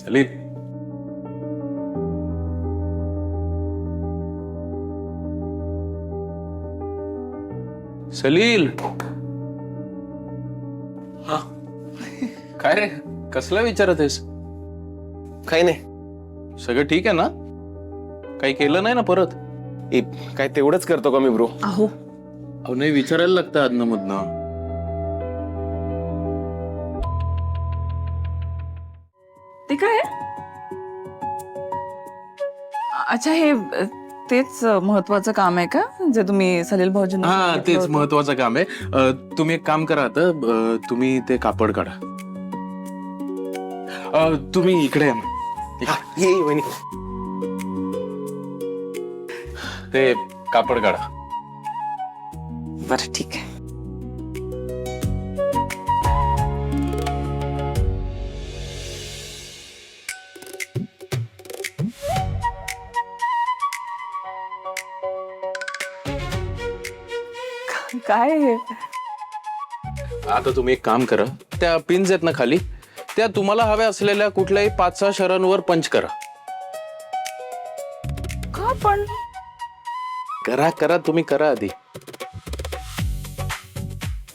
सलील, सलील, हा काय रे, कसला विचारत आहेस? काही नाही. सगळं ठीक आहे ना? काही केलं नाही ना परत? काय तेवढंच करतो का मी ब्रो? अहो अहो नाही, विचारायला लागतं आदनं मधनं. ते काय आहे? अच्छा, हे तेच महत्वाचं काम आहे का जे तुम्ही सलील भाऊजींना हा, सांगितलं तेच होतं? महत्वाचं काम आहे. तुम्ही एक काम करा आता, तुम्ही ते कापड काढा. तुम्ही इकडे या. हा, ये वहिनी. ते कापड काढा. बरं ठीक आहे. काय आहे? आता तुम्ही एक काम करा, त्या पिन्स आहेत ना खाली, त्या तुम्हाला हव्या असलेल्या कुठल्याही 5-6 शहरांवर पंच करा. का पण? करा करा, तुम्ही करा आधी.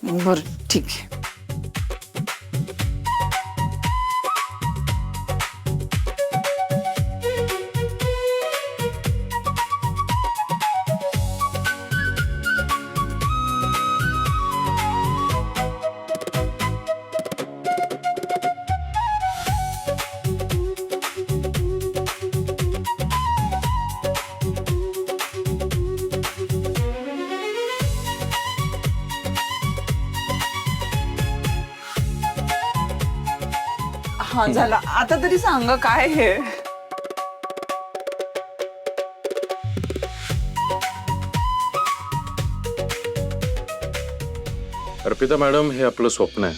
बर ठीक आहे. हा झाला. आता तरी सांगा काय हे? अर्पिता मॅडम, हे आपलं स्वप्न आहे.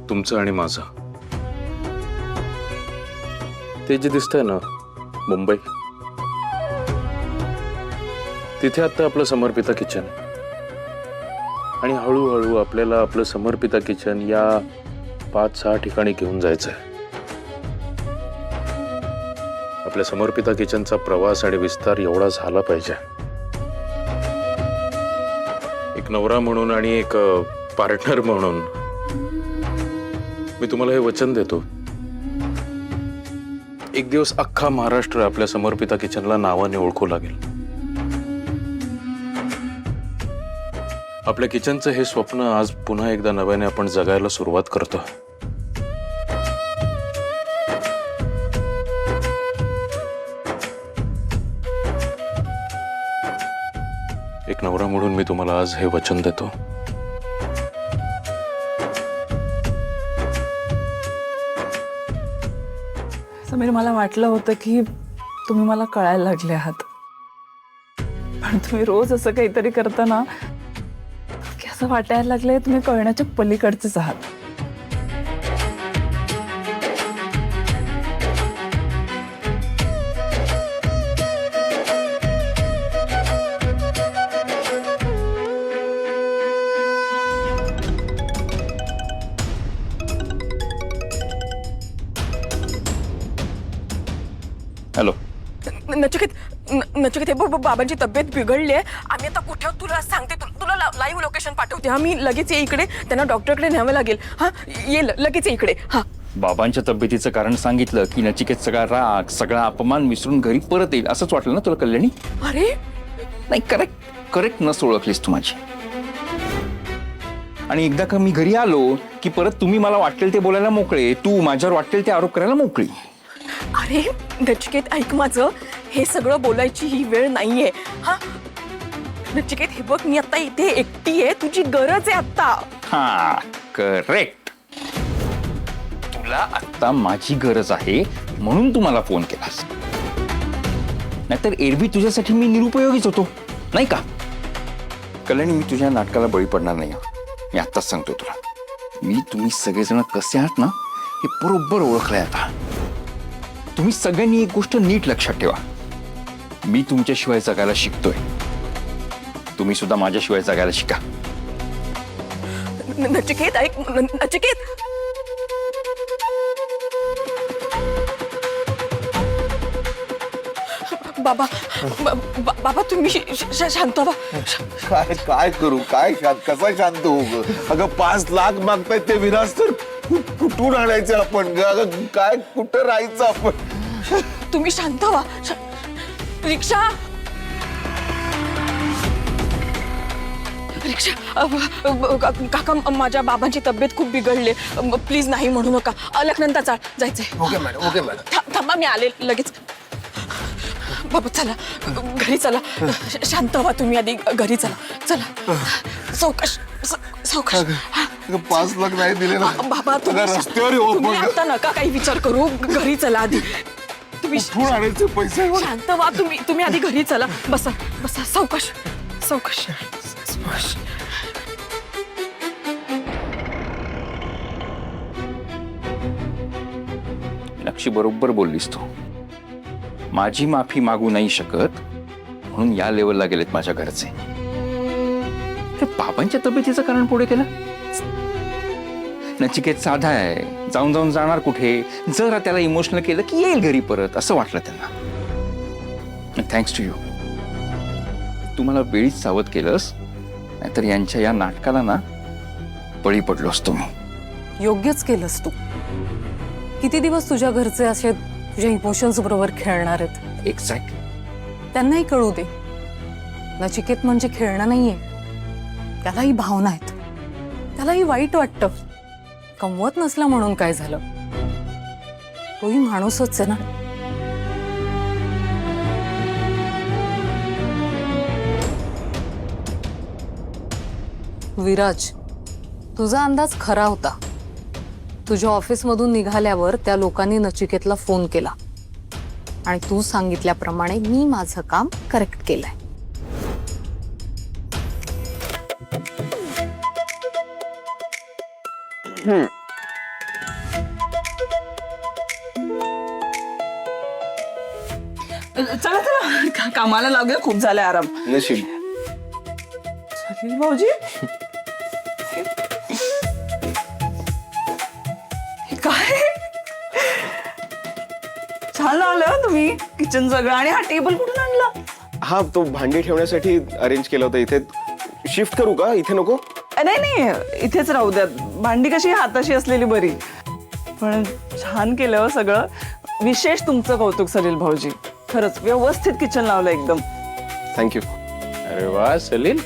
तुमचं आणि माझं. ते जे दिसतंय ना, मुंबई, तिथे आता आपलं समर्पिता किचन. आणि हळूहळू आपल्याला आपलं समर्पिता किचन या 5-6 ठिकाणी घेऊन जायचंय. आपल्या समर्पिता किचनचा प्रवास आणि विस्तार एवढा झाला पाहिजे. एक नवरा म्हणून आणि एक पार्टनर म्हणून मी तुम्हाला हे वचन देतो, एक दिवस अख्खा महाराष्ट्र आपल्या समर्पिता किचनला नावाने ओळखू लागेल. आपल्या किचनचं हे स्वप्न आज पुन्हा एकदा नव्याने आपण जगायला सुरुवात करतो. एक नवरा म्हणून मी तुम्हाला आज हे वचन देतो. समीर, मला वाटलं होतं की तुम्ही मला कळायला लागले आहात, पण तुम्ही रोज असं काहीतरी करता ना की असं वाटायला लागलंय तुम्ही कळण्याच्या पलीकडचेच आहात. हॅलो. नचिकेत हे बाबांची तब्येत बिघडली आहे. आम्ही आता कुठे आहोत तुला सांगते, तुला लाईव्ह लोकेशन पाठवते. हा, मी लगेच ये इकडे. त्यांना डॉक्टरकडे न्यावं लागेल. हा, ये लगेच ये इकडे. हा, बाबांच्या तब्येतीचं कारण सांगितलं की नचिकेत सगळा राग, सगळा अपमान विसरून घरी परत येईल असंच वाटलं ना तुला कल्याणी? अरे नाही, करेक्ट नस ओळखलीस तू माझी. आणि एकदा का मी घरी आलो की परत तुम्ही मला वाटेल ते बोलायला मोकळे, तू माझ्यावर वाटेल ते आरोप करायला मोकळी. अरे नचिकेत, ऐक माझं. हे सगळं बोलायची ही वेळ नाहीये. हा नचिकेत, हे बघ, मी आता इथे एकटी आहे. तुझी गरज आहे आता. हा, करेक्ट. तुला आता माझी गरज आहे म्हणून तू मला फोन केलास. नाहीतर एरवी तुझ्यासाठी मी निरुपयोगीच होतो, नाही का? कल्याणी, मी तुझ्या नाटकाला बळी पडणार नाही. मी आत्ताच सांगतो तुला, तुम्ही सगळेजण कसे आहात ना हे बरोबर ओळखलंय आता. तुम्ही सगळ्यांनी एक गोष्ट नीट लक्षात ठेवा, मी तुमच्याशिवाय जगायला शिकतोय, तुम्ही सुद्धा माझ्याशिवाय जगायला शिका. नचिकेत ऐक नचिकेत बाबा बाबा तुम्ही शांत व्हा. काय काय करू काय कसा शांत होऊ ग? अगं 5 लाख मागतायत ते विराज तर कुठून आणायचे आपण ग? अगं काय कुठं राहायचं आपण? तुम्ही शांत व्हा. रिक्षा रिक्षा काका माझ्या बाबांची तब्येत खूप बिघडली प्लीज नाही म्हणू नका. अलकनंदा चाल जायचंय. Okay madam okay madam. थांबा मी आले लगेच. बाबा चला घरी चला. शांत व्हा तुम्ही आधी घरी चला. चला सावकाश सावकाश. 5 लाख नाही दिले ना बाबा तुम्ही रस्त्यावर येऊ तुम्ही आपण. आता नका काही विचार करू. घरी चला आधी. तुम्ही कुठून आणायचे पैसे? शांत व्हा तुम्ही आधी घरी चला. बसा बसा सावकाश सावकाश सावकाश. लक्षी बरोबर बोललीस तू. माझी माफी मागू नाही शकत म्हणून या लेवलला गेलेत माझ्या घरचे. ते बाबांच्या तब्येतीचं कारण पुढे केलं. नचिकेत साधा आहे, जाऊन जाऊन जाणार कुठे. जरा त्याला इमोशनल केलं की येईल घरी परत असं वाटलं त्यांना. Thanks to you. तू मला वेळीच सावध केलंस, नाहीतर यांच्या या नाटकाला ना बळी पडलो असतो मी. योग्यच केलंस तू. किती दिवस तुझ्या घरचे असे तुझ्या इमोशन्स बरोबर खेळणार आहेत? एक्झॅक्ट. त्यांनाही कळू दे, नचिकेत म्हणजे खेळणं नाहीये. त्यालाही भावना आहेत, त्यालाही वाईट वाटतं. कमवत नसला म्हणून काय झालं, तोही माणूसच आहे ना. विराज, तुझा अंदाज खरा होता. तुझ्या ऑफिसमधून निघाल्यावर त्या लोकांनी नचिकेतला फोन केला आणि तू सांगितल्याप्रमाणे मी माझं काम करेक्ट केलंय. चला चला कामाला लागूया. खूप झालाय आराम. नशीब. सलील भाऊजी हे काय छान आलं तुम्ही. किचन सगळं आणि हा टेबल कुठून आणला? हा तो भांडी ठेवण्यासाठी अरेंज केलं होतं. इथे शिफ्ट करू का? इथे नको? नाही नाही इथेच राहू द्यात. भांडी कशी हाताशी असलेली बरी. पण छान केलं हो सगळं. विशेष तुमचं कौतुक सलील भाऊजी. खरंच व्यवस्थित किचन लावलं एकदम. थँक्यू. अरे वा सलील,